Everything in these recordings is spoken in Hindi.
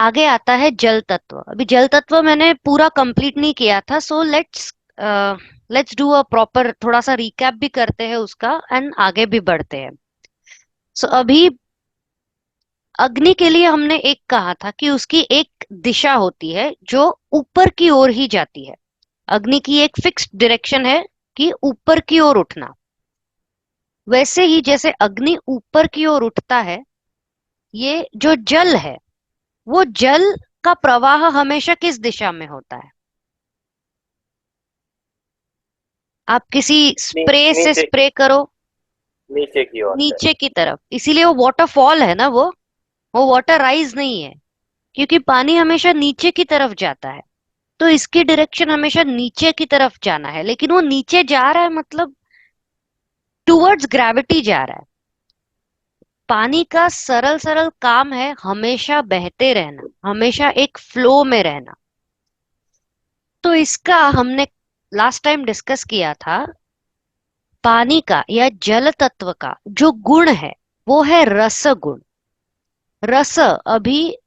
आगे आता है जल तत्व। अभी जल तत्व मैंने पूरा कंप्लीट नहीं किया था, so let's do a proper थोड़ा सा रिकैप भी करते हैं उसका एंड आगे भी बढ़ते हैं। सो अभी अग्नि के लिए हमने एक कहा था कि उसकी एक दिशा होती है जो ऊपर की ओर ही जाती है। अग्नि की एक फिक्स्ड डायरेक्शन है कि ऊपर की ओर उठना। वैसे ही जैसे अग्नि ऊपर की ओर उठता है, ये जो जल है वो जल का प्रवाह हमेशा किस दिशा में होता है? आप किसी स्प्रे से नीचे, स्प्रे करो नीचे की ओर से। नीचे की तरफ, इसीलिए वो वाटरफॉल है ना, वो वाटर राइज नहीं है, क्योंकि पानी हमेशा नीचे की तरफ जाता है। तो इसकी डायरेक्शन हमेशा नीचे की तरफ जाना है, लेकिन वो नीचे जा रहा है मतलब टुवर्ड्स ग्रेविटी जा रहा है। पानी का सरल सरल काम है हमेशा बहते रहना, हमेशा एक फ्लो में रहना। तो इसका हमने लास्ट टाइम डिस्कस किया था, पानी का या जल तत्व का जो गुण है वो है रस गुण। रस अभी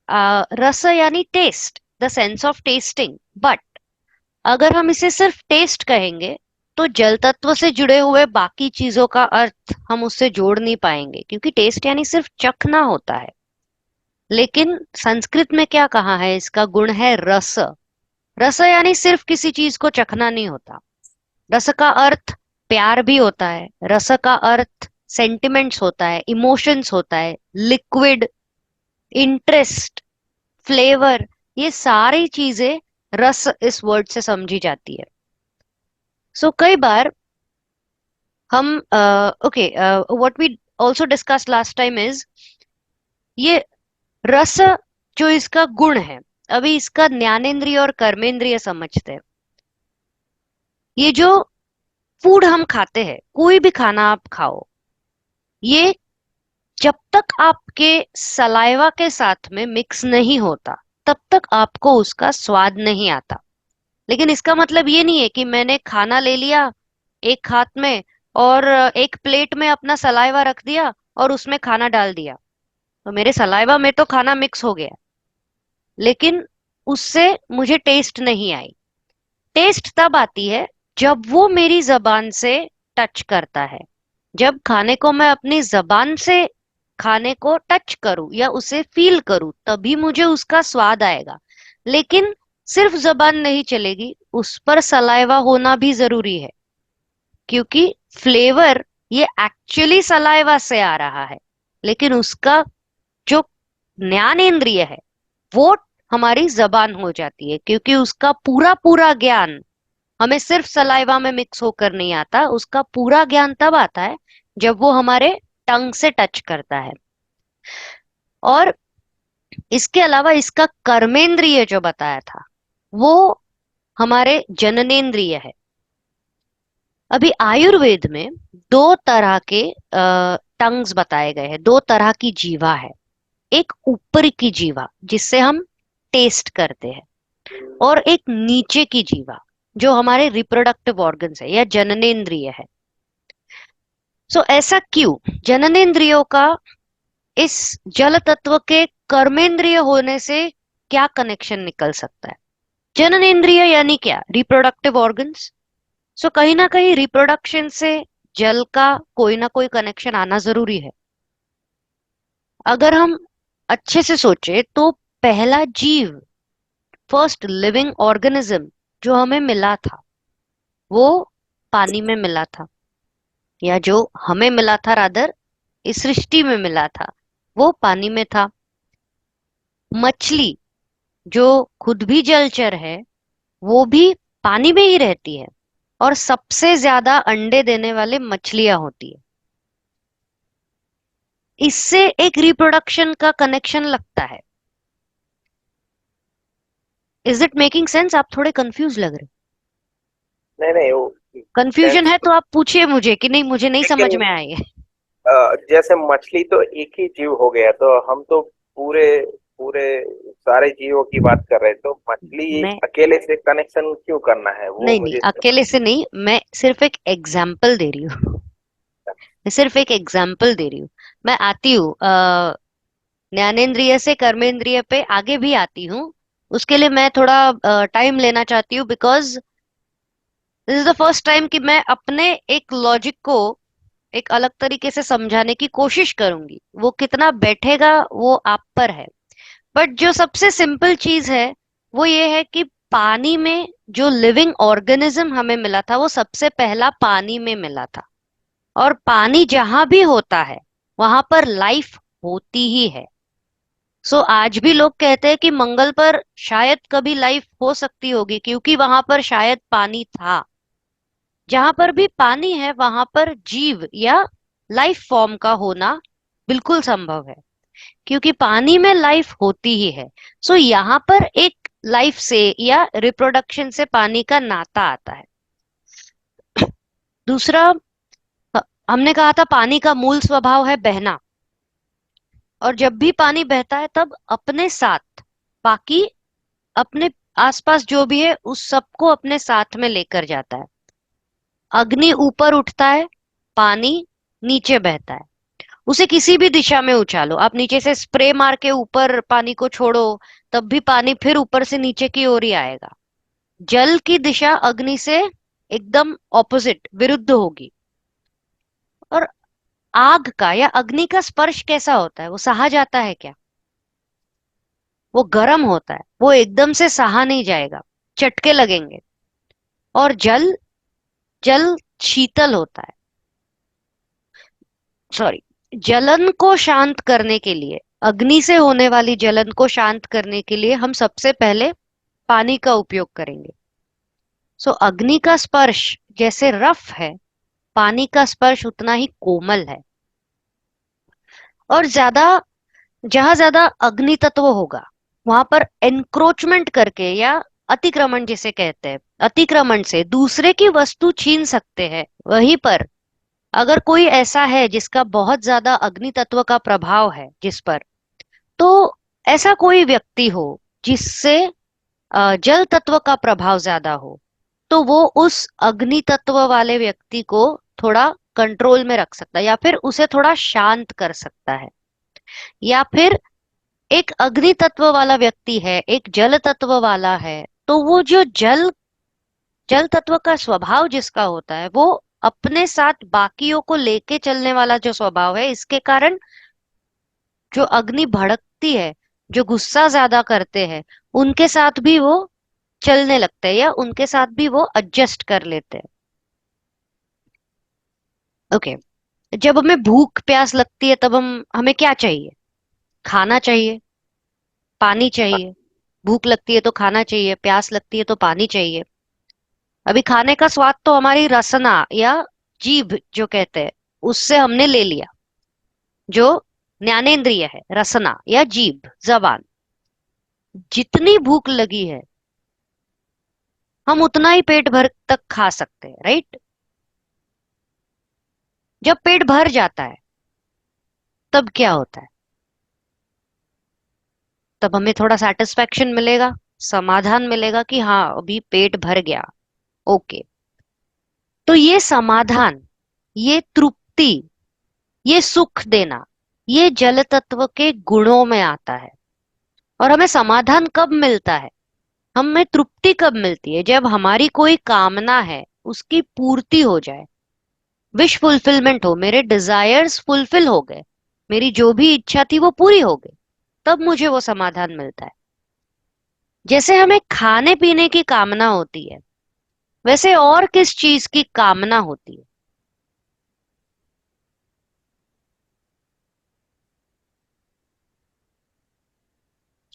रस यानी taste, the sense of tasting. But अगर हम इसे सिर्फ टेस्ट कहेंगे तो जल तत्व से जुड़े हुए बाकी चीजों का अर्थ हम उससे जोड़ नहीं पाएंगे, क्योंकि टेस्ट यानी सिर्फ चखना होता है। लेकिन संस्कृत में क्या कहा है, इसका गुण है रस। रस यानी सिर्फ किसी चीज को चखना नहीं होता। रस का अर्थ प्यार भी होता है, रस का अर्थ सेंटिमेंट्स होता है, इमोशंस होता है, लिक्विड, इंटरेस्ट, फ्लेवर, ये सारी चीजें रस इस वर्ड से समझी जाती है। सो कई बार हम okay, what we also discuss last time is ये रस जो इसका गुण है। अभी इसका ज्ञानेंद्रिय और कर्मेंद्रिय समझते हैं। ये जो फूड हम खाते हैं, कोई भी खाना आप खाओ, ये जब तक आपके सलाइवा के साथ में मिक्स नहीं होता तब तक आपको उसका स्वाद नहीं आता। लेकिन इसका मतलब ये नहीं है कि मैंने खाना ले लिया एक हाथ में और एक प्लेट में अपना सलाइवा रख दिया और उसमें खाना डाल दिया, तो मेरे सलाइवा में तो खाना मिक्स हो गया, लेकिन उससे मुझे टेस्ट नहीं आई। टेस्ट तब आती है जब वो मेरी जबान से टच करता है। जब खाने को मैं अपनी जबान से खाने को टच करूं या उसे फील करूं तभी मुझे उसका स्वाद आएगा। लेकिन सिर्फ जबान नहीं चलेगी, उस पर सलाइवा होना भी जरूरी है, क्योंकि फ्लेवर ये एक्चुअली सलाइवा से आ रहा है, लेकिन उसका जो ज्ञानेंद्रिय है वो हमारी जबान हो जाती है, क्योंकि उसका पूरा पूरा ज्ञान हमें सिर्फ सलाइवा में मिक्स होकर नहीं आता। उसका पूरा ज्ञान तब आता है जब वो हमारे टंग से टच करता है। और इसके अलावा इसका कर्मेंद्रिय जो बताया था वो हमारे जननेंद्रिय है। अभी आयुर्वेद में दो तरह के टंग्स बताए गए हैं, दो तरह की जीवा है। एक ऊपर की जीवा जिससे हम टेस्ट करते हैं, और एक नीचे की जीवा जो हमारे रिप्रोडक्टिव ऑर्गन्स है या जननेंद्रिय है। सो ऐसा क्यों? जननेंद्रियों का इस जल तत्व के कर्मेंद्रिय होने से क्या कनेक्शन निकल सकता है? जननेंद्रिय यानी क्या? Reproductive organs. सो कहीं ना कहीं रिप्रोडक्शन से जल का कोई ना कोई कनेक्शन आना जरूरी है। अगर हम अच्छे से सोचे तो पहला जीव, फर्स्ट लिविंग ऑर्गेनिज्म जो हमें मिला था वो पानी में मिला था, या जो हमें मिला था रादर इस सृष्टि में मिला था वो पानी में था। मछली जो खुद भी जलचर है वो भी पानी में ही रहती है, और सबसे ज्यादा अंडे देने वाले मछलियां होती है। इससे एक रिप्रोडक्शन का कनेक्शन लगता है। Is it making sense? आप थोड़े कंफ्यूज लग रहे। नहीं नहीं, वो कंफ्यूजन सेंस है तो। तो आप पूछिए मुझे कि नहीं मुझे नहीं समझ लेकिन में आई है। जैसे मछली तो एक ही जीव हो गया, तो हम तो पूरे पूरे सारे जीवों की बात कर रहे हैं, तो मछली मैं अकेले से कनेक्शन क्यों करना है, वो नहीं नहीं, मुझे अकेले से नहीं, मैं सिर्फ एक एग्जाम्पल दे रही हूँ। मैं सिर्फ एक एग्जाम्पल दे रही हूँ। मैं आती हूँ ज्ञानेंद्रिय से कर्मेंद्रिय पे आगे भी आती हूँ। उसके लिए मैं थोड़ा टाइम लेना चाहती हूँ, because this is the first time कि मैं अपने एक लॉजिक को एक अलग तरीके से समझाने की कोशिश करूंगी। वो कितना बैठेगा वो आप पर है। बट जो सबसे सिंपल चीज है वो ये है कि पानी में जो लिविंग ऑर्गेनिज्म हमें मिला था वो सबसे पहला पानी में मिला था। और पानी जहां भी होता है वहां पर लाइफ होती ही है। सो आज भी लोग कहते हैं कि मंगल पर शायद कभी लाइफ हो सकती होगी, क्योंकि वहां पर शायद पानी था। जहां पर भी पानी है वहां पर जीव या लाइफ फॉर्म का होना बिल्कुल संभव है, क्योंकि पानी में लाइफ होती ही है। सो यहाँ पर एक लाइफ से या रिप्रोडक्शन से पानी का नाता आता है। दूसरा, हमने कहा था पानी का मूल स्वभाव है बहना। और जब भी पानी बहता है तब अपने साथ बाकी अपने आसपास जो भी है उस सबको अपने साथ में लेकर जाता है। अग्नि ऊपर उठता है, पानी नीचे बहता है। उसे किसी भी दिशा में उछालो, आप नीचे से स्प्रे मार के ऊपर पानी को छोड़ो, तब भी पानी फिर ऊपर से नीचे की ओर ही आएगा। जल की दिशा अग्नि से एकदम ऑपोजिट, विरुद्ध होगी। और आग का या अग्नि का स्पर्श कैसा होता है, वो सहा जाता है क्या? वो गर्म होता है, वो एकदम से सहा नहीं जाएगा, चटके लगेंगे। और जल, जल शीतल होता है। सॉरी, जलन को शांत करने के लिए, अग्नि से होने वाली जलन को शांत करने के लिए हम सबसे पहले पानी का उपयोग करेंगे। सो अग्नि का स्पर्श जैसे रफ है, पानी का स्पर्श उतना ही कोमल है। और जहां ज्यादा अग्नि तत्व होगा वहां पर एनक्रोचमेंट करके या अतिक्रमण जिसे कहते हैं, अतिक्रमण से दूसरे की वस्तु छीन सकते हैं। वहीं पर अगर कोई ऐसा है जिसका बहुत ज्यादा अग्नि तत्व का प्रभाव है जिस पर, तो ऐसा कोई व्यक्ति हो जिससे जल तत्व का प्रभाव ज्यादा हो, तो वो उस अग्नि तत्व वाले व्यक्ति को थोड़ा कंट्रोल में रख सकता है, या फिर उसे थोड़ा शांत कर सकता है। या फिर एक अग्नि तत्व वाला व्यक्ति है, एक जल तत्व वाला है, तो वो जो जल तत्व का स्वभाव जिसका होता है वो अपने साथ बाकियों को लेके चलने वाला जो स्वभाव है, इसके कारण जो अग्नि भड़कती है, जो गुस्सा ज्यादा करते हैं, उनके साथ भी वो चलने लगते हैं या उनके साथ भी वो एडजस्ट कर लेते हैं। ओके। जब हमें भूख प्यास लगती है तब हम हमें क्या चाहिए? खाना चाहिए, पानी चाहिए। भूख लगती है तो खाना चाहिए, प्यास लगती है तो पानी चाहिए। अभी खाने का स्वाद तो हमारी रसना या जीभ जो कहते हैं उससे हमने ले लिया, जो ज्ञानेंद्रिय है, रसना या जीभ जबान। जितनी भूख लगी है हम उतना ही पेट भर तक खा सकते हैं, राइट? जब पेट भर जाता है तब क्या होता है? तब हमें थोड़ा सेटिस्फेक्शन मिलेगा, समाधान मिलेगा कि हाँ अभी पेट भर गया। ओके। तो ये समाधान, ये तृप्ति, ये सुख देना, ये जल तत्व के गुणों में आता है। और हमें समाधान कब मिलता है, हमें तृप्ति कब मिलती है? जब हमारी कोई कामना है उसकी पूर्ति हो जाए, विश फुलफिलमेंट हो, मेरे डिजायर्स फुलफिल हो गए, मेरी जो भी इच्छा थी वो पूरी हो गई, तब मुझे वो समाधान मिलता है। जैसे हमें खाने पीने की कामना होती है, वैसे और किस चीज की कामना होती है?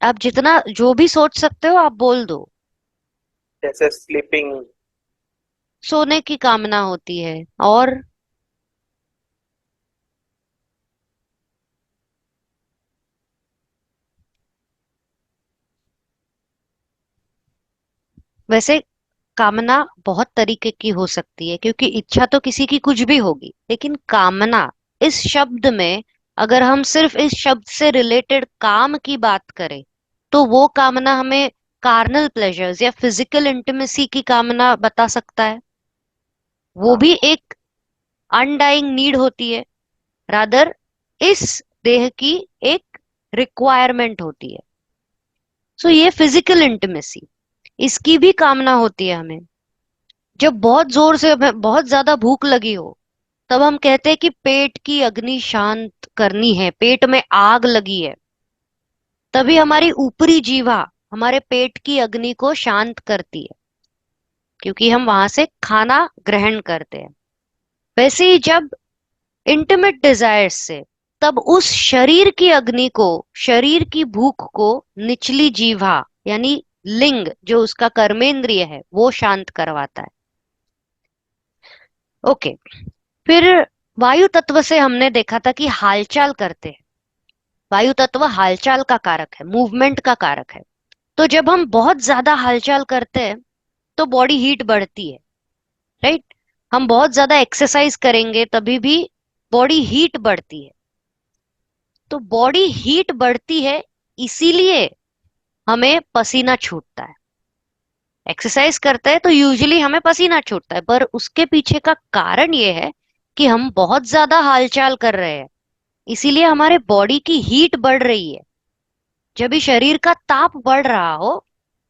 आप जितना जो भी सोच सकते हो आप बोल दो। जैसे स्लीपिंग। सोने की कामना होती है। और वैसे कामना बहुत तरीके की हो सकती है, क्योंकि इच्छा तो किसी की कुछ भी होगी, लेकिन कामना इस शब्द में, अगर हम सिर्फ इस शब्द से रिलेटेड काम की बात करें, तो वो कामना हमें कार्नल प्लेजर्स या फिजिकल इंटीमेसी की कामना बता सकता है। वो हाँ। भी एक अनडाइंग नीड होती है, रादर इस देह की एक रिक्वायरमेंट होती है। सो ये फिजिकल इंटीमेसी, इसकी भी कामना होती है हमें। जब बहुत जोर से हमें बहुत ज्यादा भूख लगी हो, तब हम कहते हैं कि पेट की अग्नि शांत करनी है, पेट में आग लगी है। तभी हमारी ऊपरी जीवा हमारे पेट की अग्नि को शांत करती है, क्योंकि हम वहां से खाना ग्रहण करते हैं। वैसे ही जब इंटिमेट डिजायर्स से, तब उस शरीर की अग्नि को, शरीर की भूख को निचली जीवा यानी लिंग, जो उसका कर्मेंद्रिय है, वो शांत करवाता है। ओके। फिर वायु तत्व से हमने देखा था कि हालचाल करते हैं। वायु तत्व हालचाल का कारक है, मूवमेंट का कारक है। तो जब हम बहुत ज्यादा हालचाल करते हैं तो बॉडी हीट बढ़ती है, राइट। हम बहुत ज्यादा एक्सरसाइज करेंगे तभी भी बॉडी हीट बढ़ती है। तो बॉडी हीट बढ़ती है, इसीलिए हमें पसीना छूटता है। एक्सरसाइज करते हैं तो यूजुअली हमें पसीना छूटता है, पर उसके पीछे का कारण ये है कि हम बहुत ज्यादा हालचाल कर रहे हैं, इसीलिए हमारे बॉडी की हीट बढ़ रही है। जब भी शरीर का ताप बढ़ रहा हो,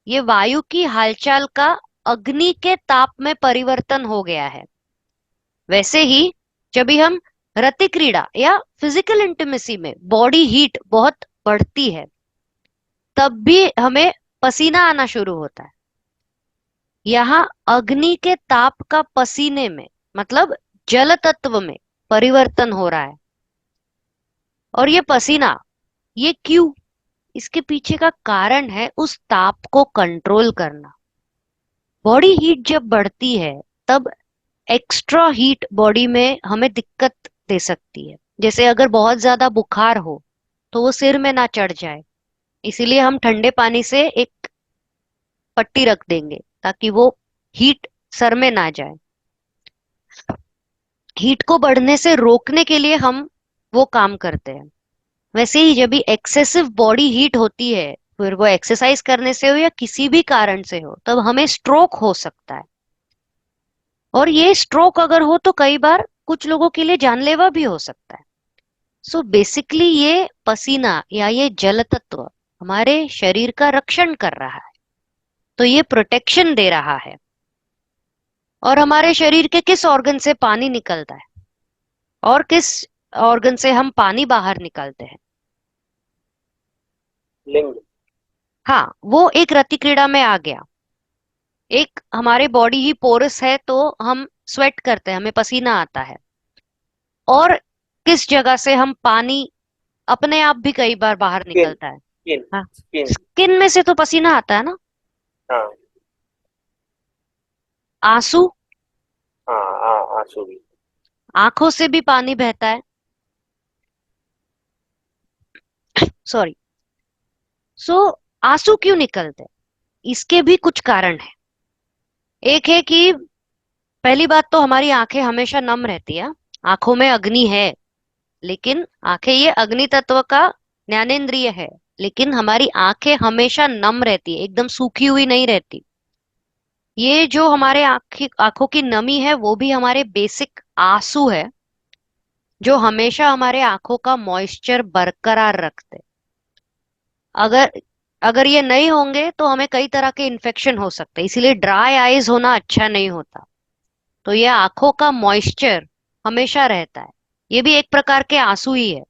ये वायु की हालचाल का अग्नि के ताप में परिवर्तन हो गया है। वैसे ही जब भी हम रति क्रीड़ा या फिजिकल इंटीमेसी में बॉडी हीट बहुत बढ़ती है, तब भी हमें पसीना आना शुरू होता है। यहाँ अग्नि के ताप का पसीने में, मतलब जल तत्व में परिवर्तन हो रहा है। और ये पसीना, ये क्यों? इसके पीछे का कारण है उस ताप को कंट्रोल करना। बॉडी हीट जब बढ़ती है, तब एक्स्ट्रा हीट बॉडी में हमें दिक्कत दे सकती है। जैसे अगर बहुत ज्यादा बुखार हो तो वो सिर में ना चढ़ जाए, इसीलिए हम ठंडे पानी से एक पट्टी रख देंगे ताकि वो हीट सर में ना जाए। हीट को बढ़ने से रोकने के लिए हम वो काम करते हैं। वैसे ही जब भी एक्सेसिव बॉडी हीट होती है, फिर वो एक्सरसाइज करने से हो या किसी भी कारण से हो, तब हमें स्ट्रोक हो सकता है। और ये स्ट्रोक अगर हो तो कई बार कुछ लोगों के लिए जानलेवा भी हो सकता है। सो बेसिकली ये पसीना या ये जल तत्व हमारे शरीर का रक्षण कर रहा है, तो ये प्रोटेक्शन दे रहा है। और हमारे शरीर के किस ऑर्गन से पानी निकलता है और किस ऑर्गन से हम पानी बाहर निकालते हैं? लिंग। हाँ, वो एक रति क्रीड़ा में आ गया। एक हमारे बॉडी ही पोरस है तो हम स्वेट करते हैं, हमें पसीना आता है। और किस जगह से हम पानी अपने आप भी कई बार बाहर स्किन। निकलता है? स्किन। हाँ, स्किन। स्किन में से तो पसीना आता है ना। हाँ। आंसू, हाँ हाँ, आंसू भी। आंखों से भी पानी बहता है। सॉरी। सो आंसू क्यों निकलते हैं? इसके भी कुछ कारण है। एक है कि पहली बात तो हमारी आंखें हमेशा नम रहती है। आंखों में अग्नि है, लेकिन आंखें ये अग्नि तत्व का ज्ञानेंद्रिय है, लेकिन हमारी आंखें हमेशा नम रहती है, एकदम सूखी हुई नहीं रहती। ये जो हमारे आंखों की नमी है, वो भी हमारे बेसिक आंसू है, जो हमेशा हमारे आंखों का मॉइस्चर बरकरार रखते। अगर अगर ये नहीं होंगे तो हमें कई तरह के इन्फेक्शन हो सकते हैं, इसीलिए ड्राई आईज होना अच्छा नहीं होता। तो ये आंखों का मॉइस्चर हमेशा रहता है, ये भी एक प्रकार के आंसू ही है।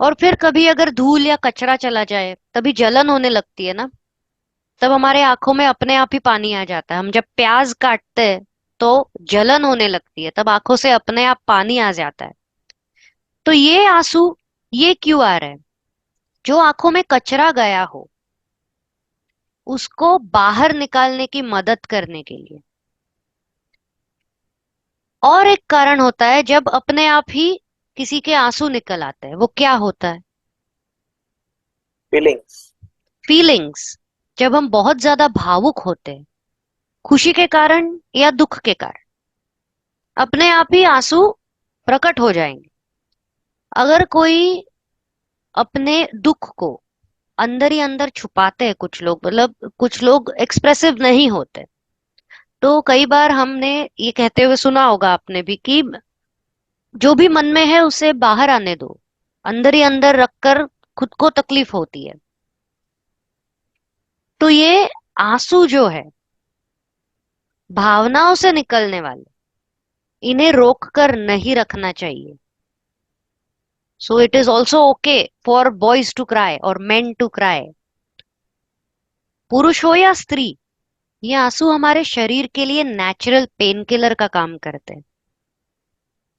और फिर कभी अगर धूल या कचरा चला जाए, तभी जलन होने लगती है ना। तब हमारे आंखों में अपने आप ही पानी आ जाता है। हम जब प्याज काटते हैं तो जलन होने लगती है, तब आंखों से अपने आप पानी आ जाता है। तो ये आंसू, ये क्यों आ रहा है? जो आंखों में कचरा गया हो, उसको बाहर निकालने की मदद करने के लिए। और एक कारण होता है जब अपने आप ही किसी के आंसू निकल आते हैं, वो क्या होता है? फीलिंग्स। फीलिंग्स। जब हम बहुत ज्यादा भावुक होते हैं, खुशी के कारण या दुख के कारण, अपने आप ही आंसू प्रकट हो जाएंगे। अगर कोई अपने दुख को अंदर ही अंदर छुपाते हैं, कुछ लोग, मतलब कुछ लोग एक्सप्रेसिव नहीं होते, तो कई बार हमने ये कहते हुए सुना होगा आपने भी कि जो भी मन में है उसे बाहर आने दो, अंदर ही अंदर रखकर खुद को तकलीफ होती है। तो ये आंसू जो है, भावनाओं से निकलने वाले, इन्हें रोक कर नहीं रखना चाहिए। So it is also okay for boys to cry और मेन टू क्राई। पुरुष हो या स्त्री, ये आंसू हमारे शरीर के लिए नेचुरल पेन किलर का काम करते हैं।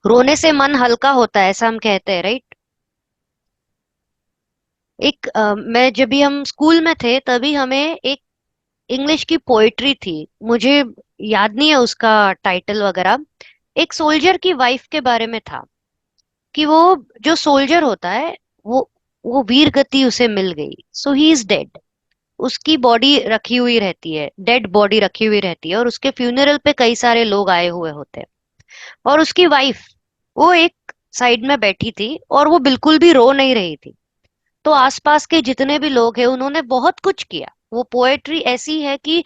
रोने से मन हल्का होता है, ऐसा हम कहते हैं, राइट? मैं जब भी हम स्कूल में थे तभी हमें एक इंग्लिश की पोएट्री थी, मुझे याद नहीं है उसका टाइटल वगैरह। एक सोल्जर की वाइफ के बारे में था कि वो जो सोल्जर होता है, वो वो वीर गति उसे मिल गई, सो ही इज डेड। उसकी बॉडी रखी हुई रहती है, डेड बॉडी रखी हुई रहती है, और उसके फ्यूनरल पे कई सारे लोग आए हुए होते हैं। और उसकी वाइफ, वो एक साइड में बैठी थी और वो बिल्कुल भी रो नहीं रही थी। तो आसपास के जितने भी लोग हैं उन्होंने बहुत कुछ किया। वो पोएट्री ऐसी है कि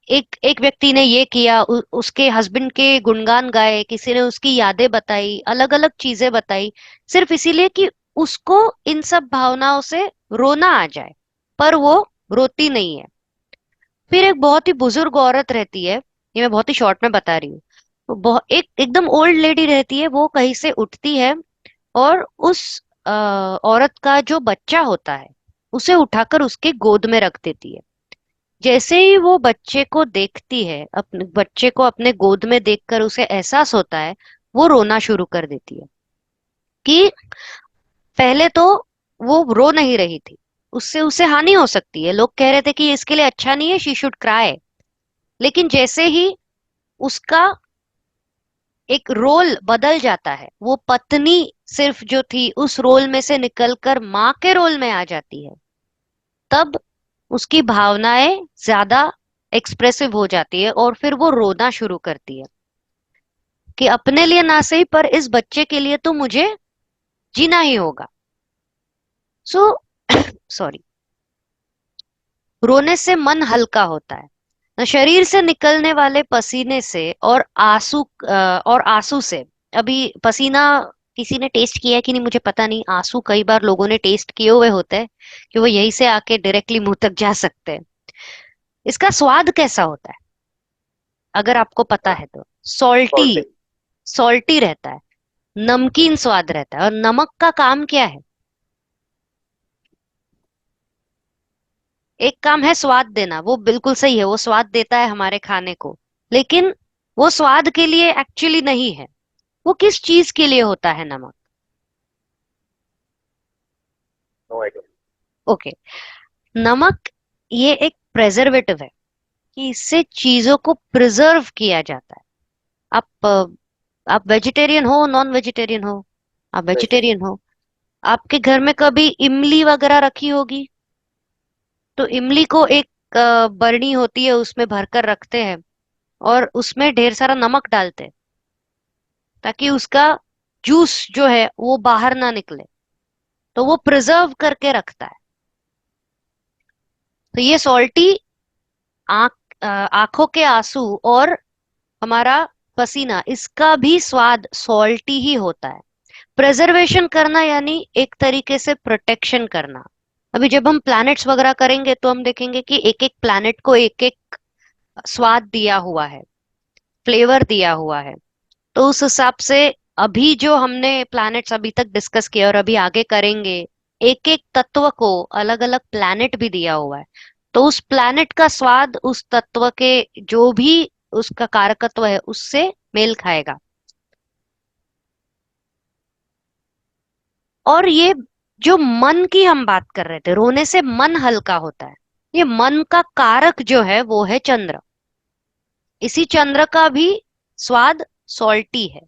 एक एक व्यक्ति ने ये किया, उसके हस्बैंड के गुणगान गाए, किसी ने उसकी यादें बताई, अलग अलग चीजें बताई, सिर्फ इसीलिए कि उसको इन सब भावनाओं से रोना आ जाए, पर वो रोती नहीं है। फिर एक बहुत ही बुजुर्ग औरत रहती है, ये मैं बहुत ही शॉर्ट में बता रही हूँ। वो बहुत एक एकदम ओल्ड लेडी रहती है, वो कहीं से उठती है और उस औरत का जो बच्चा होता है उसे उठाकर उसके गोद में रख देती है। जैसे ही वो बच्चे को देखती है, अपने बच्चे को अपने गोद में देखकर उसे एहसास होता है, वो रोना शुरू कर देती है। कि पहले तो वो रो नहीं रही थी, उससे उसे हानि हो सकती है, लोग कह रहे थे कि ये इसके लिए अच्छा नहीं है, शी शुड क्राई। लेकिन जैसे ही उसका एक रोल बदल जाता है, वो पत्नी सिर्फ जो थी उस रोल में से निकलकर माँ के रोल में आ जाती है, तब उसकी भावनाएं ज्यादा एक्सप्रेसिव हो जाती है और फिर वो रोना शुरू करती है कि अपने लिए ना सही पर इस बच्चे के लिए तो मुझे जीना ही होगा। So sorry. रोने से मन हल्का होता है। न शरीर से निकलने वाले पसीने से और आंसू से, अभी पसीना किसी ने टेस्ट किया है कि नहीं मुझे पता नहीं, आंसू कई बार लोगों ने टेस्ट किए हुए होते हैं कि वो यहीं से आके डायरेक्टली मुंह तक जा सकते हैं। इसका स्वाद कैसा होता है अगर आपको पता है तो? सॉल्टी। सॉल्टी। सॉल्टी रहता है, नमकीन स्वाद रहता है। और नमक का काम क्या है? एक काम है स्वाद देना, वो बिल्कुल सही है, वो स्वाद देता है हमारे खाने को, लेकिन वो स्वाद के लिए एक्चुअली नहीं है। वो किस चीज के लिए होता है नमक? No idea. ओके, नमक ये एक प्रेजर्वेटिव है कि इससे चीजों को प्रिजर्व किया जाता है। आप वेजिटेरियन हो, नॉन वेजिटेरियन हो? आप वेजिटेरियन हो। आपके घर में कभी इमली वगैरह रखी होगी, तो इमली को एक बरनी होती है उसमें भरकर रखते हैं और उसमें ढेर सारा नमक डालते हैं ताकि उसका जूस जो है वो बाहर ना निकले, तो वो प्रिजर्व करके रखता है। तो ये सॉल्टी आंख आंखों के आंसू और हमारा पसीना, इसका भी स्वाद सॉल्टी ही होता है। प्रिजर्वेशन करना यानी एक तरीके से प्रोटेक्शन करना। अभी जब हम प्लैनेट्स वगैरह करेंगे तो हम देखेंगे कि एक एक प्लैनेट को एक एक स्वाद दिया हुआ है, फ्लेवर दिया हुआ है। तो उस हिसाब से अभी जो हमने प्लैनेट्स अभी तक डिस्कस किया और अभी आगे करेंगे, एक एक तत्व को अलग अलग प्लैनेट भी दिया हुआ है। तो उस प्लैनेट का स्वाद उस तत्व के जो भी उसका कारकत्व है उससे मेल खाएगा। और ये जो मन की हम बात कर रहे थे, रोने से मन हल्का होता है, ये मन का कारक जो है वो है चंद्र। इसी चंद्र का भी स्वाद सॉल्टी है।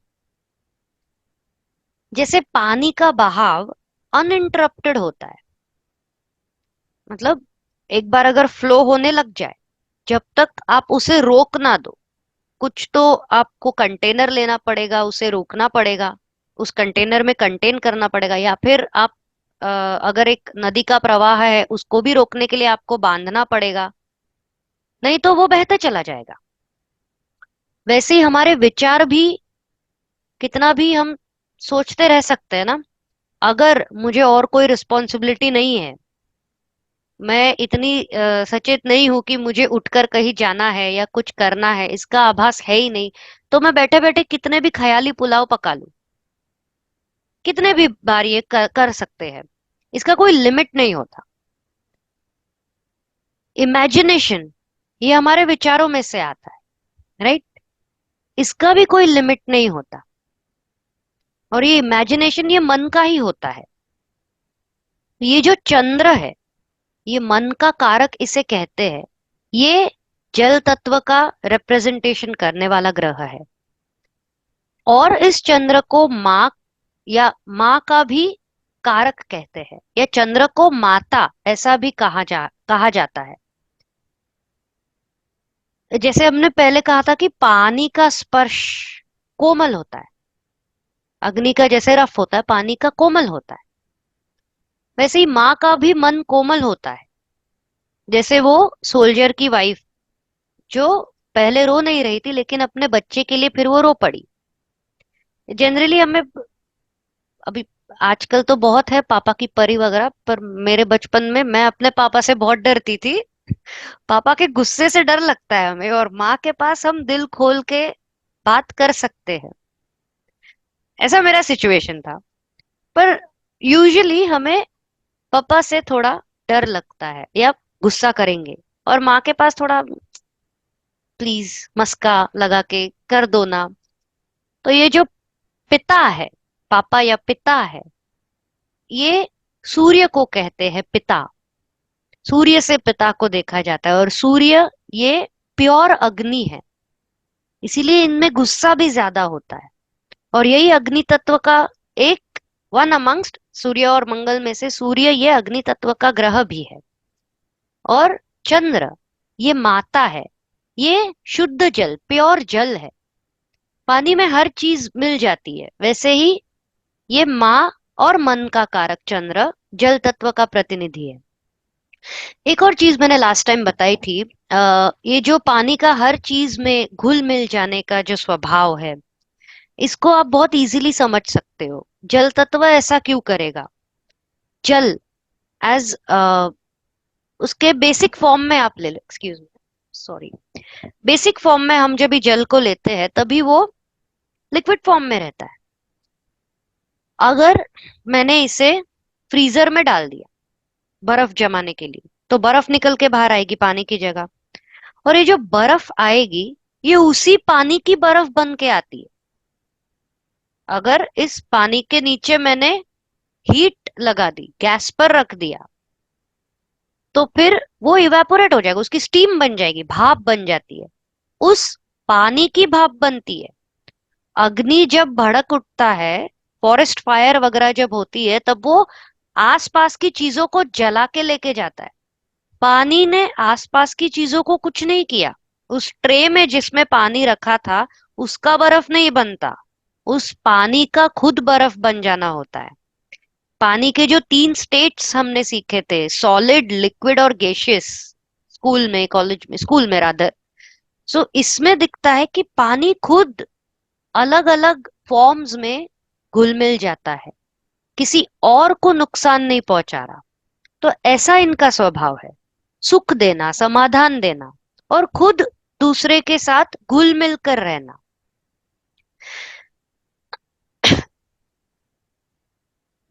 जैसे पानी का बहाव अनइंटरप्टेड होता है, मतलब एक बार अगर फ्लो होने लग जाए, जब तक आप उसे रोक ना दो, कुछ तो आपको कंटेनर लेना पड़ेगा, उसे रोकना पड़ेगा, उस कंटेनर में कंटेन करना पड़ेगा, या फिर आप अगर एक नदी का प्रवाह है उसको भी रोकने के लिए आपको बांधना पड़ेगा, नहीं तो वो बहते चला जाएगा। वैसे ही हमारे विचार भी, कितना भी हम सोचते रह सकते हैं ना, अगर मुझे और कोई रिस्पॉन्सिबिलिटी नहीं है, मैं इतनी सचेत नहीं हूं कि मुझे उठकर कहीं जाना है या कुछ करना है, इसका आभास है ही नहीं, तो मैं बैठे बैठे कितने भी ख्याली पुलाव पका लूं, कितने भी बार ये कर सकते हैं। इसका कोई लिमिट नहीं होता। इमेजिनेशन, ये हमारे विचारों में से आता है, राइट? इसका भी कोई लिमिट नहीं होता। और ये इमेजिनेशन ये मन का ही होता है। ये जो चंद्र है, ये मन का कारक इसे कहते हैं। ये जल तत्व का रिप्रेजेंटेशन करने वाला ग्रह है। और इस चंद्र को माँ या माँ का भी कारक कहते हैं, या चंद्र को माता ऐसा भी कहा जाता है। जैसे हमने पहले कहा था कि पानी का स्पर्श कोमल होता है, अग्नि का जैसे रफ होता है, पानी का कोमल होता है, वैसे ही माँ का भी मन कोमल होता है। जैसे वो सोल्जर की वाइफ जो पहले रो नहीं रही थी, लेकिन अपने बच्चे के लिए फिर वो रो पड़ी। जनरली हमें अभी आजकल तो बहुत है पापा की परी वगैरह, पर मेरे बचपन में मैं अपने पापा से बहुत डरती थी। पापा के गुस्से से डर लगता है हमें, और माँ के पास हम दिल खोल के बात कर सकते हैं। ऐसा मेरा सिचुएशन था। पर यूजुअली हमें पापा से थोड़ा डर लगता है, या गुस्सा करेंगे, और माँ के पास थोड़ा प्लीज मस्का लगा के कर दो ना। तो ये जो पिता है, पापा या पिता है, ये सूर्य को कहते हैं पिता। सूर्य से पिता को देखा जाता है, और सूर्य ये प्योर अग्नि है, इसीलिए इनमें गुस्सा भी ज्यादा होता है। और यही अग्नि तत्व का एक वन अमंगस्ट सूर्य और मंगल में से सूर्य ये अग्नि तत्व का ग्रह भी है। और चंद्र ये माता है, ये शुद्ध जल, प्योर जल है। पानी में हर चीज मिल जाती है, वैसे ही ये माँ और मन का कारक चंद्र जल तत्व का प्रतिनिधि है। एक और चीज मैंने लास्ट टाइम बताई थी, ये जो पानी का हर चीज में घुल मिल जाने का जो स्वभाव है, इसको आप बहुत इजीली समझ सकते हो। जल तत्व ऐसा क्यों करेगा? जल एज उसके बेसिक फॉर्म में आप ले लो, excuse me, sorry, basic form में हम जब भी जल को लेते हैं तभी वो लिक्विड फॉर्म में रहता है। अगर मैंने इसे फ्रीजर में डाल दिया बर्फ जमाने के लिए, तो बर्फ निकल के बाहर आएगी पानी की जगह। और ये जो बर्फ आएगी, ये उसी पानी की बर्फ बन के आती है। अगर इस पानी के नीचे मैंने हीट लगा दी, गैस पर रख दिया, तो फिर वो इवेपोरेट हो जाएगा, उसकी स्टीम बन जाएगी, भाप बन जाती है, उस पानी की भाप बनती है। अग्नि जब भड़क उठता है, फॉरेस्ट फायर वगैरह जब होती है, तब वो आसपास की चीजों को जला के लेके जाता है। पानी ने आसपास की चीजों को कुछ नहीं किया। उस ट्रे में जिसमें पानी रखा था, उसका बर्फ नहीं बनता, उस पानी का खुद बर्फ बन जाना होता है। पानी के जो 3 स्टेट्स हमने सीखे थे, सॉलिड, लिक्विड और गैसियस, स्कूल में, कॉलेज में, स्कूल में रादर, सो इसमें दिखता है कि पानी खुद अलग अलग फॉर्म्स में घुल मिल जाता है, किसी और को नुकसान नहीं पहुंचा रहा। तो ऐसा इनका स्वभाव है, सुख देना, समाधान देना, और खुद दूसरे के साथ घुल मिल कर रहना।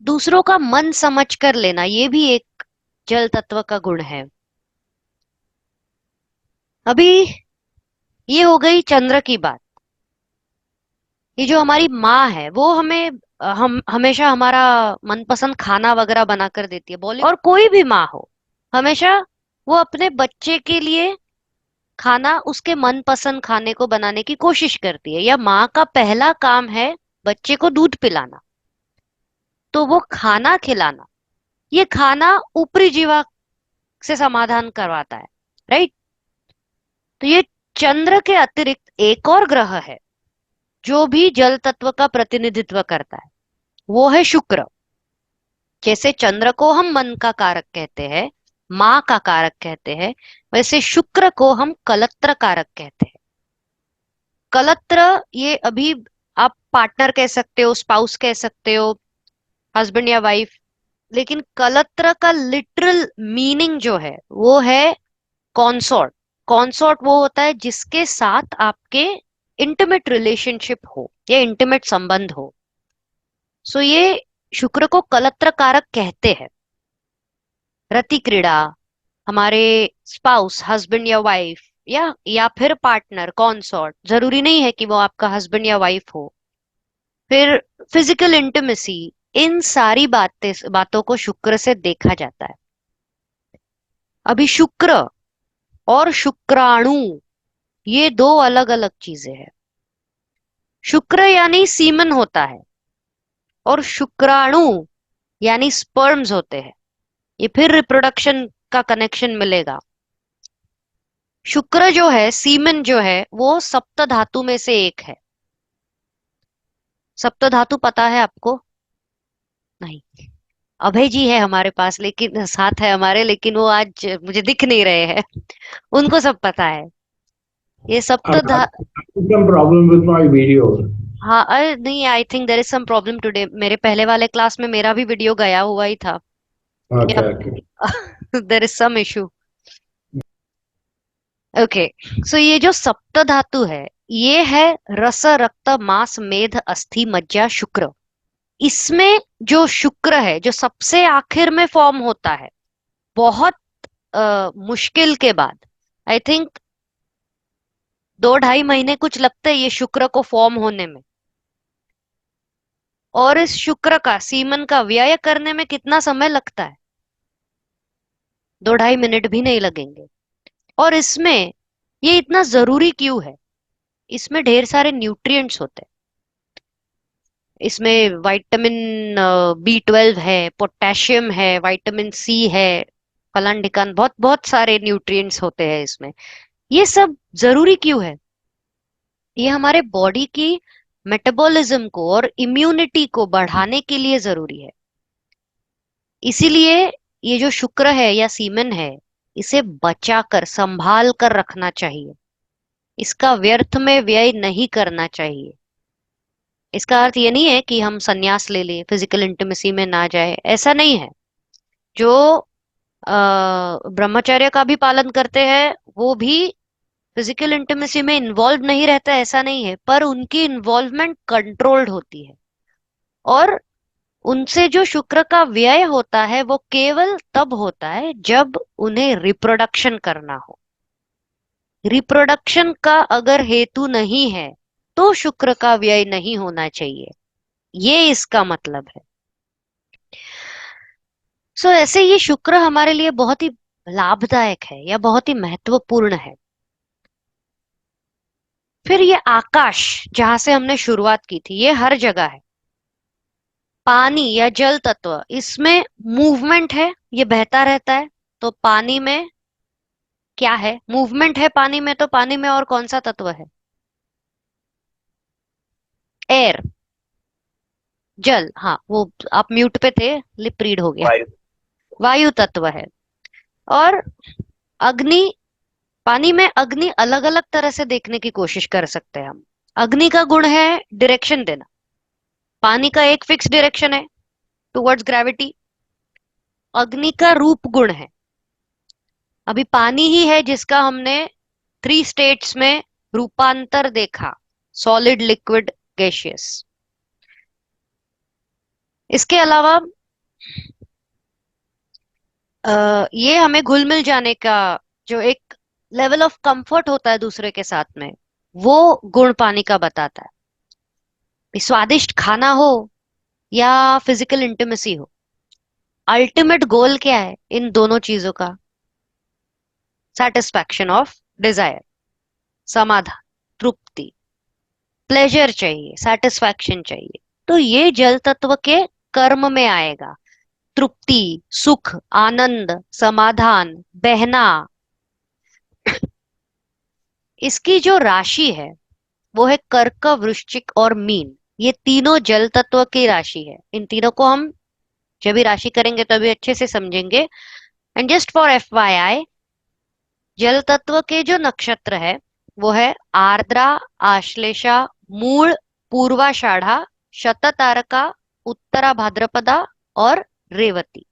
दूसरों का मन समझ कर लेना, ये भी एक जल तत्व का गुण है। अभी ये हो गई चंद्र की बात। ये जो हमारी माँ है, वो हमें हम हमेशा हमारा मनपसंद खाना वगैरह बना कर देती है, बोले, और कोई भी माँ हो, हमेशा वो अपने बच्चे के लिए खाना, उसके मनपसंद खाने को बनाने की कोशिश करती है। या माँ का पहला काम है बच्चे को दूध पिलाना, तो वो खाना खिलाना, ये खाना ऊपरी जीवा से समाधान करवाता है, राइट? तो ये चंद्र के अतिरिक्त एक और ग्रह है जो भी जल तत्व का प्रतिनिधित्व करता है, वो है शुक्र। जैसे चंद्र को हम मन का कारक कहते हैं, माँ का कारक कहते हैं, वैसे शुक्र को हम कलत्र कारक कहते हैं। कलत्र, ये अभी आप पार्टनर कह सकते हो, स्पाउस कह सकते हो, हस्बैंड या वाइफ। लेकिन कलत्र का लिटरल मीनिंग जो है वो है कॉन्सॉर्ट। कॉन्सॉर्ट वो होता है जिसके साथ आपके इंटीमेट रिलेशनशिप हो या इंटीमेट संबंध हो। सो ये शुक्र को कलत्र कारक कहते हैं। रति क्रीड़ा, हमारे स्पाउस, हस्बैंड या वाइफ, या फिर पार्टनर, कॉन्सॉर्ट, जरूरी नहीं है कि वो आपका हस्बैंड या वाइफ हो। फिर फिजिकल इंटीमेसी, इन सारी बातों को शुक्र से देखा जाता है। अभी शुक्र और शुक्राणु ये दो अलग अलग चीजें हैं। शुक्र यानी सीमन होता है और शुक्राणु यानी स्पर्म्स होते हैं। ये फिर रिप्रोडक्शन का कनेक्शन मिलेगा। शुक्र जो है, सीमन जो है, वो सप्त धातु में से एक है। सप्त धातु पता है आपको? नहीं। अभय जी है हमारे पास, लेकिन साथ है हमारे, लेकिन वो आज मुझे दिख नहीं रहे हैं। उनको सब पता है। ये सप्त I'm धा having some problem with my video. हाँ, अरे नहीं, I think there is some problem today. मेरे पहले वाले क्लास में मेरा भी वीडियो गया हुआ ही था। या Okay, okay. There is some issue. Okay. So ये जो सप्त धातु है, ये है रस, रक्त, मांस, मेध, अस्थि, मज्जा, शुक्र। इसमें जो शुक्र है जो सबसे आखिर में फॉर्म होता है, बहुत मुश्किल के बाद, आई थिंक 2-2.5 महीने कुछ लगते हैं ये शुक्र को फॉर्म होने में। और इस शुक्र का, सीमन का व्यय करने में कितना समय लगता है? 2-2.5 मिनट भी नहीं लगेंगे। और इसमें ये इतना जरूरी क्यों है? इसमें ढेर सारे न्यूट्रिएंट्स होते हैं। इसमें विटामिन B12 है, पोटेशियम है, विटामिन C है, फलान ढिकान, बहुत बहुत सारे न्यूट्रिएंट्स होते हैं इसमें। ये सब जरूरी क्यों है? ये हमारे बॉडी की मेटाबॉलिज्म को और इम्यूनिटी को बढ़ाने के लिए जरूरी है। इसीलिए ये जो शुक्र है या सीमन है, इसे बचा कर, संभाल कर रखना चाहिए। इसका व्यर्थ में व्यय नहीं करना चाहिए। इसका अर्थ ये नहीं है कि हम संन्यास ले लें, फिजिकल इंटीमेसी में ना जाए, ऐसा नहीं है। जो ब्रह्मचर्य का भी पालन करते हैं वो भी फिजिकल इंटीमेसी में इन्वॉल्व नहीं रहता, ऐसा नहीं है, पर उनकी इन्वॉल्वमेंट कंट्रोल्ड होती है। और उनसे जो शुक्र का व्यय होता है वो केवल तब होता है जब उन्हें रिप्रोडक्शन करना हो। रिप्रोडक्शन का अगर हेतु नहीं है तो शुक्र का व्यय नहीं होना चाहिए, ये इसका मतलब है। सो ऐसे ये शुक्र हमारे लिए बहुत ही लाभदायक है या बहुत ही महत्वपूर्ण है। फिर ये आकाश, जहां से हमने शुरुआत की थी, ये हर जगह है। पानी या जल तत्व, इसमें मूवमेंट है, ये बहता रहता है। तो पानी में क्या है? मूवमेंट है पानी में। तो पानी में और कौन सा तत्व है? एयर, जल। हाँ, वो आप म्यूट पे थे, लिप रीड हो गया। वायु। वायु तत्व है। और अग्नि, पानी में अग्नि अलग अलग तरह से देखने की कोशिश कर सकते हैं हम। अग्नि का गुण है डायरेक्शन देना। पानी का एक फिक्स डायरेक्शन है, टुवर्ड्स ग्रेविटी। अग्नि का रूप गुण है, अभी पानी ही है जिसका हमने 3 स्टेट्स में रूपांतर देखा, सॉलिड, लिक्विड, गैसियस। इसके अलावा ये हमें घुल मिल जाने का जो एक लेवल ऑफ कंफर्ट होता है दूसरे के साथ में, वो गुण पानी का बताता है। स्वादिष्ट खाना हो या फिजिकल इंटीमेसी हो, अल्टीमेट गोल क्या है इन दोनों चीजों का? सेटिस्फैक्शन ऑफ डिजायर, समाधान, तृप्ति, प्लेजर चाहिए, सेटिस्फैक्शन चाहिए। तो ये जल तत्व के कर्म में आएगा। तृप्ति, सुख, आनंद, समाधान, बहना। इसकी जो राशि है वो है कर्क, वृश्चिक और मीन। ये तीनों जल तत्व की राशि है। इन तीनों को हम जब भी राशि करेंगे तभी अच्छे से समझेंगे। एंड जस्ट फॉर FYI, जल तत्व के जो नक्षत्र है वो है आर्द्रा, आश्लेषा, मूल, पूर्वाषाढ़ा, शततारका, उत्तरा भाद्रपदा और रेवती।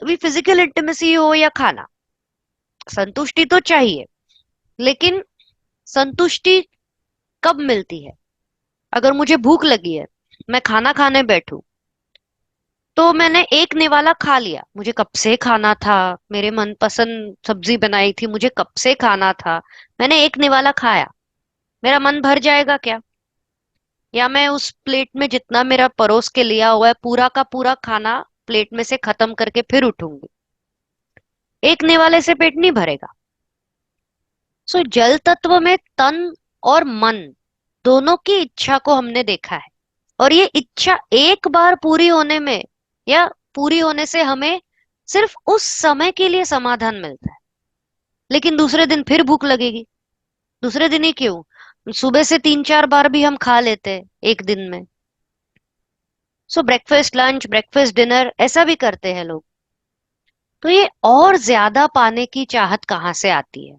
अभी फिजिकल इंटीमेसी हो या खाना, संतुष्टि तो चाहिए, लेकिन संतुष्टि कब मिलती है? अगर मुझे भूख लगी है, मैं खाना खाने बैठूं, तो मैंने एक निवाला खा लिया, मुझे कब से खाना था, मेरे मनपसंद सब्जी बनाई थी, मुझे कब से खाना था, मैंने एक निवाला खाया, मेरा मन भर जाएगा क्या? या मैं उस प्लेट में जितना मेरा परोस के लिया हुआ है पूरा का पूरा खाना प्लेट में से खत्म करके फिर उठूंगी? एक निवाले से पेट नहीं भरेगा। सो जल तत्व में तन और मन दोनों की इच्छा को हमने देखा है, और ये इच्छा एक बार पूरी होने में या पूरी होने से हमें सिर्फ उस समय के लिए समाधान मिलता है, लेकिन दूसरे दिन फिर भूख लगेगी। दूसरे दिन ही क्यों, सुबह से 3-4 बार भी हम खा लेते हैं एक दिन में। सो ब्रेकफास्ट लंच ब्रेकफास्ट डिनर ऐसा भी करते हैं लोग। तो ये और ज्यादा पाने की चाहत कहाँ से आती है?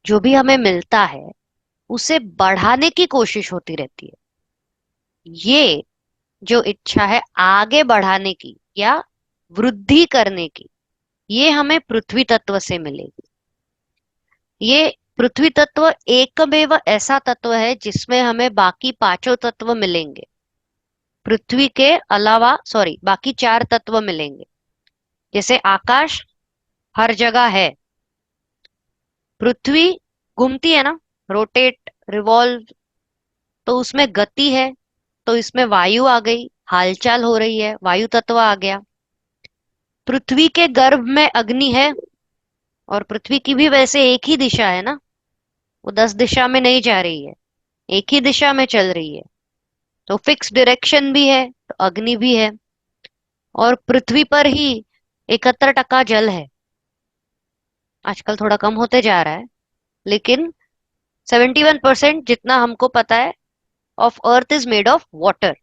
जो भी हमें मिलता है उसे बढ़ाने की कोशिश होती रहती है। ये जो इच्छा है आगे बढ़ाने की या वृद्धि करने की, ये हमें पृथ्वी तत्व से मिलेगी। ये पृथ्वी तत्व एकमेव ऐसा तत्व है जिसमें हमें बाकी पांचों तत्व मिलेंगे, पृथ्वी के अलावा सॉरी बाकी 4 तत्व मिलेंगे। जैसे आकाश हर जगह है, पृथ्वी घूमती है ना, रोटेट रिवॉल्व, तो उसमें गति है, तो इसमें वायु आ गई, हालचाल हो रही है, वायु तत्व आ गया। पृथ्वी के गर्भ में अग्नि है, और पृथ्वी की भी वैसे एक ही दिशा है ना, वो 10 दिशा में नहीं जा रही है, एक ही दिशा में चल रही है, तो फिक्स डायरेक्शन भी है, तो अग्नि भी है। और पृथ्वी पर ही 71% जल है, आजकल थोड़ा कम होते जा रहा है, लेकिन 71% जितना हमको पता है of earth is made of water.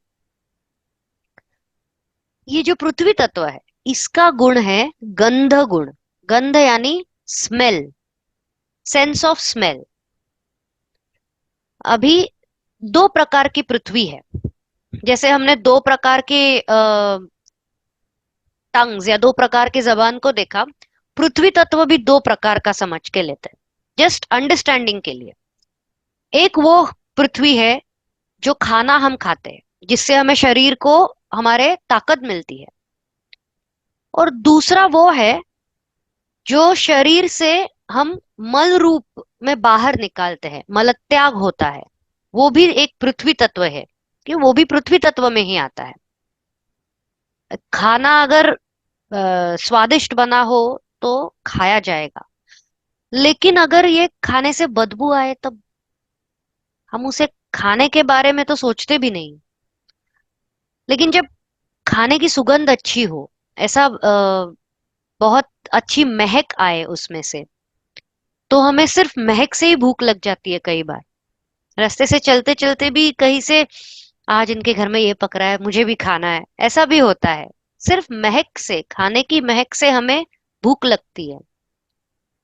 ये जो पृथ्वी तत्व है इसका गुण है गंध गुण। गंध यानी स्मेल, सेंस ऑफ स्मेल। अभी 2 प्रकार की पृथ्वी है, जैसे हमने 2 प्रकार के टंग्स या 2 प्रकार की जबान को देखा, पृथ्वी तत्व भी 2 प्रकार का समझ के लेते हैं जस्ट अंडरस्टैंडिंग के लिए। एक वो पृथ्वी है जो खाना हम खाते हैं, जिससे हमें शरीर को हमारे ताकत मिलती है, और दूसरा वो है जो शरीर से हम मल रूप में बाहर निकालते हैं, मल त्याग होता है, वो भी एक पृथ्वी तत्व है, कि वो भी पृथ्वी तत्व में ही आता है। खाना अगर स्वादिष्ट बना हो तो खाया जाएगा, लेकिन अगर ये खाने से बदबू आए तब हम उसे खाने के बारे में तो सोचते भी नहीं। लेकिन जब खाने की सुगंध अच्छी हो, ऐसा बहुत अच्छी महक आए उसमें से, तो हमें सिर्फ महक से ही भूख लग जाती है। कई बार रास्ते से चलते चलते भी कहीं से आज इनके घर में ये पक रहा है, मुझे भी खाना है, ऐसा भी होता है। सिर्फ महक से, खाने की महक से हमें भूख लगती है।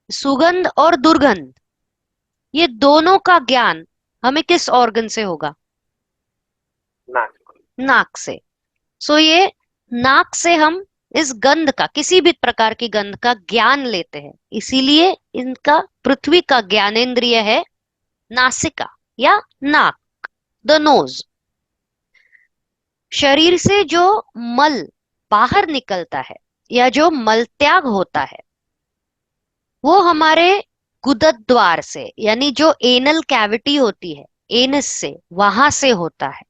सुगंध और दुर्गंध, ये दोनों का ज्ञान हमें किस ऑर्गन से होगा? नाक। नाक से। सो ये नाक से हम इस गंध का, किसी भी प्रकार की गंध का ज्ञान लेते हैं, इसीलिए इनका पृथ्वी का ज्ञानेंद्रिय है नासिका या नाक, द नोज। शरीर से जो मल बाहर निकलता है या जो मल त्याग होता है, वो हमारे गुदद्वार द्वार से, यानी जो एनल कैविटी होती है, एनस से, वहां से होता है।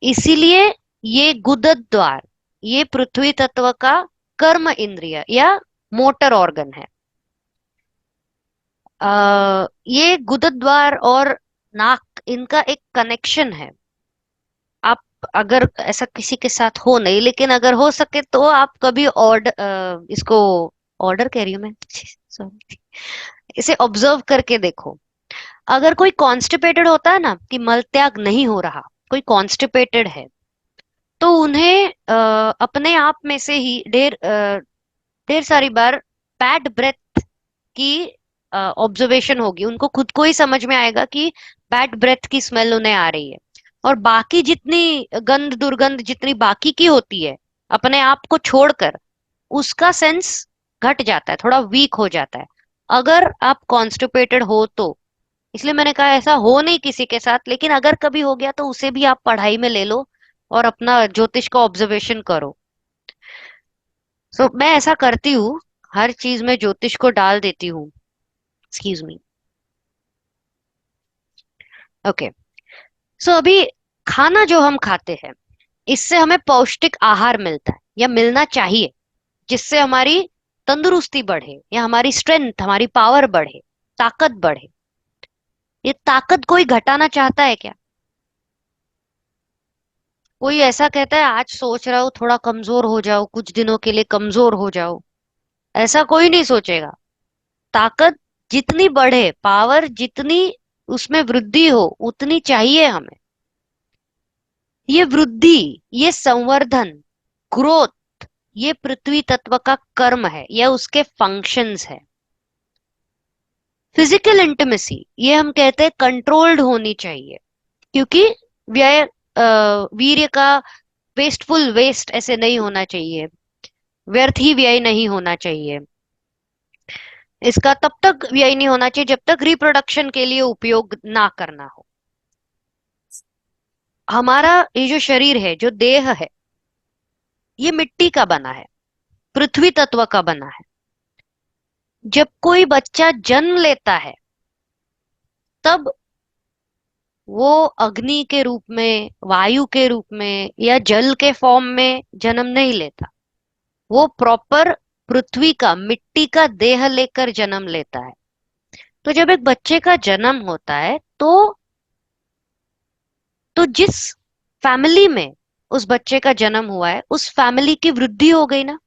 इसीलिए ये गुदद्वार द्वार, ये पृथ्वी तत्व का कर्म इंद्रिय या मोटर ऑर्गन है। ये गुदद्वार द्वार और नाक, इनका एक कनेक्शन है। आप अगर ऐसा किसी के साथ हो नहीं, लेकिन अगर हो सके तो आप कभी ऑर्डर, इसको ऑर्डर कह रही हूँ मैं, सॉरी, इसे ऑब्जर्व करके देखो। अगर कोई कॉन्स्टिपेटेड होता है ना, कि मल त्याग नहीं हो रहा, कोई कॉन्स्टिपेटेड है, तो उन्हें अपने आप में से ही ढेर सारी बार बैड ब्रेथ की ऑब्जर्वेशन होगी, उनको खुद को ही समझ में आएगा कि बैड ब्रेथ की स्मेल उन्हें आ रही है। और बाकी जितनी गंध दुर्गंध जितनी बाकी की होती है अपने आप को छोड़कर, उसका सेंस घट जाता है, थोड़ा वीक हो जाता है अगर आप कॉन्स्टिपेटेड हो तो। इसलिए मैंने कहा ऐसा हो नहीं किसी के साथ, लेकिन अगर कभी हो गया तो उसे भी आप पढ़ाई में ले लो और अपना ज्योतिष का ऑब्जर्वेशन करो। सो मैं ऐसा करती हूँ, हर चीज में ज्योतिष को डाल देती हूँ। Excuse me. ओके। सो अभी खाना जो हम खाते हैं, इससे हमें पौष्टिक आहार मिलता है या मिलना चाहिए, जिससे हमारी तंदुरुस्ती बढ़े या हमारी स्ट्रेंथ, हमारी पावर बढ़े, ताकत बढ़े। ये ताकत कोई घटाना चाहता है क्या? कोई ऐसा कहता है आज सोच रहा हूँ थोड़ा कमजोर हो जाओ, कुछ दिनों के लिए कमजोर हो जाओ? ऐसा कोई नहीं सोचेगा। ताकत जितनी बढ़े, पावर जितनी उसमें वृद्धि हो, उतनी चाहिए हमें। ये वृद्धि, ये संवर्धन, ग्रोथ, ये पृथ्वी तत्व का कर्म है, यह उसके फंक्शंस है। फिजिकल इंटीमेसी, ये हम कहते हैं कंट्रोल्ड होनी चाहिए, क्योंकि व्यय वीर्य का वेस्टफुल वेस्ट ऐसे नहीं होना चाहिए, व्यर्थ ही व्यय नहीं होना चाहिए। इसका तब तक व्यय नहीं होना चाहिए जब तक रिप्रोडक्शन के लिए उपयोग ना करना हो। हमारा ये जो शरीर है, जो देह है, ये मिट्टी का बना है, पृथ्वी तत्व का बना है। जब कोई बच्चा जन्म लेता है, तब वो अग्नि के रूप में, वायु के रूप में या जल के फॉर्म में जन्म नहीं लेता। वो प्रॉपर पृथ्वी का, मिट्टी का देह लेकर जन्म लेता है। तो जब एक बच्चे का जन्म होता है तो जिस फैमिली में उस बच्चे का जन्म हुआ है, उस फैमिली की वृद्धि हो गई ना,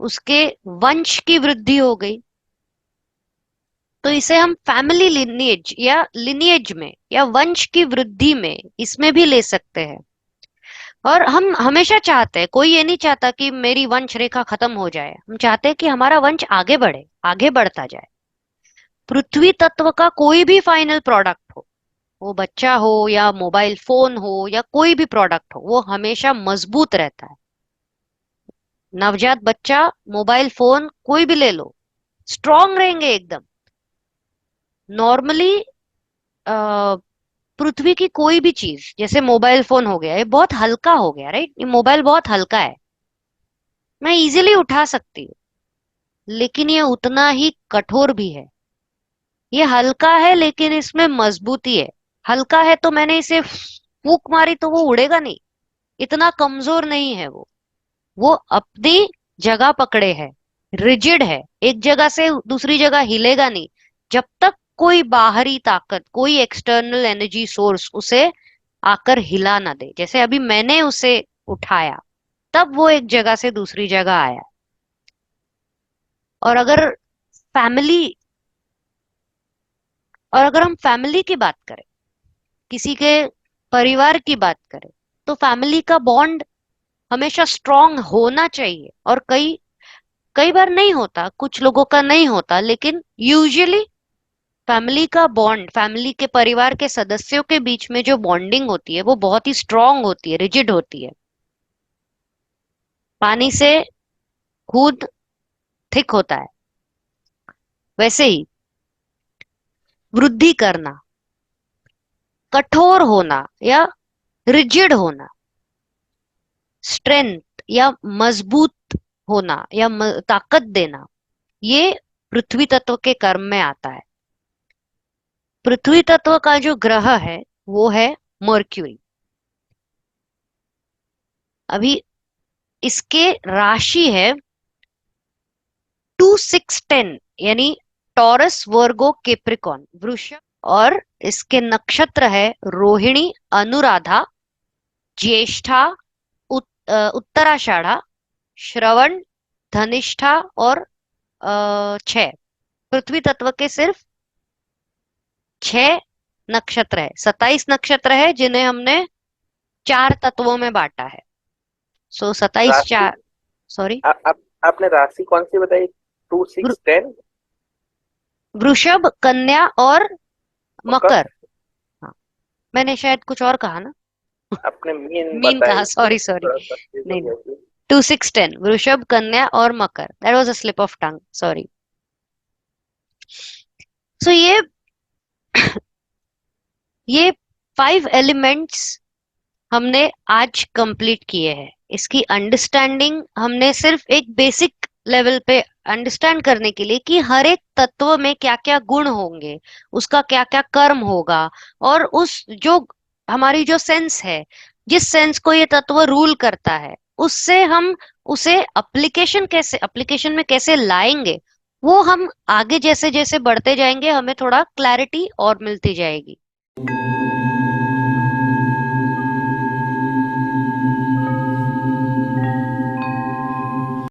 उसके वंश की वृद्धि हो गई। तो इसे हम फैमिली लिनिएज या लिनिएज में या वंश की वृद्धि में इसमें भी ले सकते हैं। और हम हमेशा चाहते हैं, कोई ये नहीं चाहता कि मेरी वंश रेखा खत्म हो जाए, हम चाहते हैं कि हमारा वंश आगे बढ़े, आगे बढ़ता जाए। पृथ्वी तत्व का कोई भी फाइनल प्रोडक्ट हो, वो बच्चा हो या मोबाइल फोन हो या कोई भी प्रोडक्ट हो, वो हमेशा मजबूत रहता है। नवजात बच्चा, मोबाइल फोन कोई भी ले लो, स्ट्रांग रहेंगे एकदम। नॉर्मली पृथ्वी की कोई भी चीज, जैसे मोबाइल फोन हो गया, ये बहुत हल्का हो गया, राइट? ये मोबाइल बहुत हल्का है, मैं इजीली उठा सकती हूँ, लेकिन ये उतना ही कठोर भी है। ये हल्का है लेकिन इसमें मजबूती है। हल्का है तो मैंने इसे फूक मारी तो वो उड़ेगा नहीं, इतना कमजोर नहीं है वो। वो अपनी जगह पकड़े है, रिजिड है, एक जगह से दूसरी जगह हिलेगा नहीं, जब तक कोई बाहरी ताकत, कोई एक्सटर्नल एनर्जी सोर्स उसे आकर हिला ना दे। जैसे अभी मैंने उसे उठाया, तब वो एक जगह से दूसरी जगह आया। और अगर फैमिली, और अगर हम फैमिली की बात करें, किसी के परिवार की बात करें, तो फैमिली का बॉन्ड हमेशा स्ट्रांग होना चाहिए। और कई कई बार नहीं होता, कुछ लोगों का नहीं होता, लेकिन यूजुअली फैमिली का बॉन्ड, फैमिली के परिवार के सदस्यों के बीच में जो बॉन्डिंग होती है वो बहुत ही स्ट्रांग होती है, रिजिड होती है। पानी से दूध थिक होता है, वैसे ही वृद्धि करना, कठोर होना या रिजिड होना, स्ट्रेंथ या मजबूत होना या ताकत देना, ये पृथ्वी तत्व के कर्म में आता है। पृथ्वी तत्व का जो ग्रह है वो है मर्क्यूरी। अभी इसके राशि है 2 6 10, यानी टॉरस, वर्गो, केप्रिकॉन, वृषभ। और इसके नक्षत्र है रोहिणी, अनुराधा, ज्येष्ठा, उत्तराषाढ़ा, श्रवण, धनिष्ठा और 6। पृथ्वी तत्व के सिर्फ 6 नक्षत्र है, 27 नक्षत्र है जिन्हें हमने 4 तत्वों में बांटा है। सो 27 राशि, 4, सॉरी, आप आपने राशि कौन सी बताई? 2 6 10 वृषभ, कन्या और मकर। मकर। हाँ, मैंने शायद कुछ और कहा ना, आपने मीन मीन बताई कहा, तो सॉरी सॉरी। थोड़ा कंफ्यूज हो नहीं गया नहीं, कि 2 6 10 वृषभ, कन्या और मकर, that was a slip of tongue, sorry. So ये 5 एलिमेंट्स हमने आज कंप्लीट किए हैं। इसकी अंडरस्टैंडिंग हमने सिर्फ एक बेसिक लेवल पे अंडरस्टैंड करने के लिए कि हर एक तत्व में क्या क्या गुण होंगे, उसका क्या क्या कर्म होगा, और उस जो हमारी जो सेंस है, जिस सेंस को ये तत्व रूल करता है, उससे हम उसे एप्लीकेशन में कैसे लाएंगे, वो हम आगे जैसे जैसे बढ़ते जाएंगे हमें थोड़ा क्लैरिटी और मिलती जाएगी।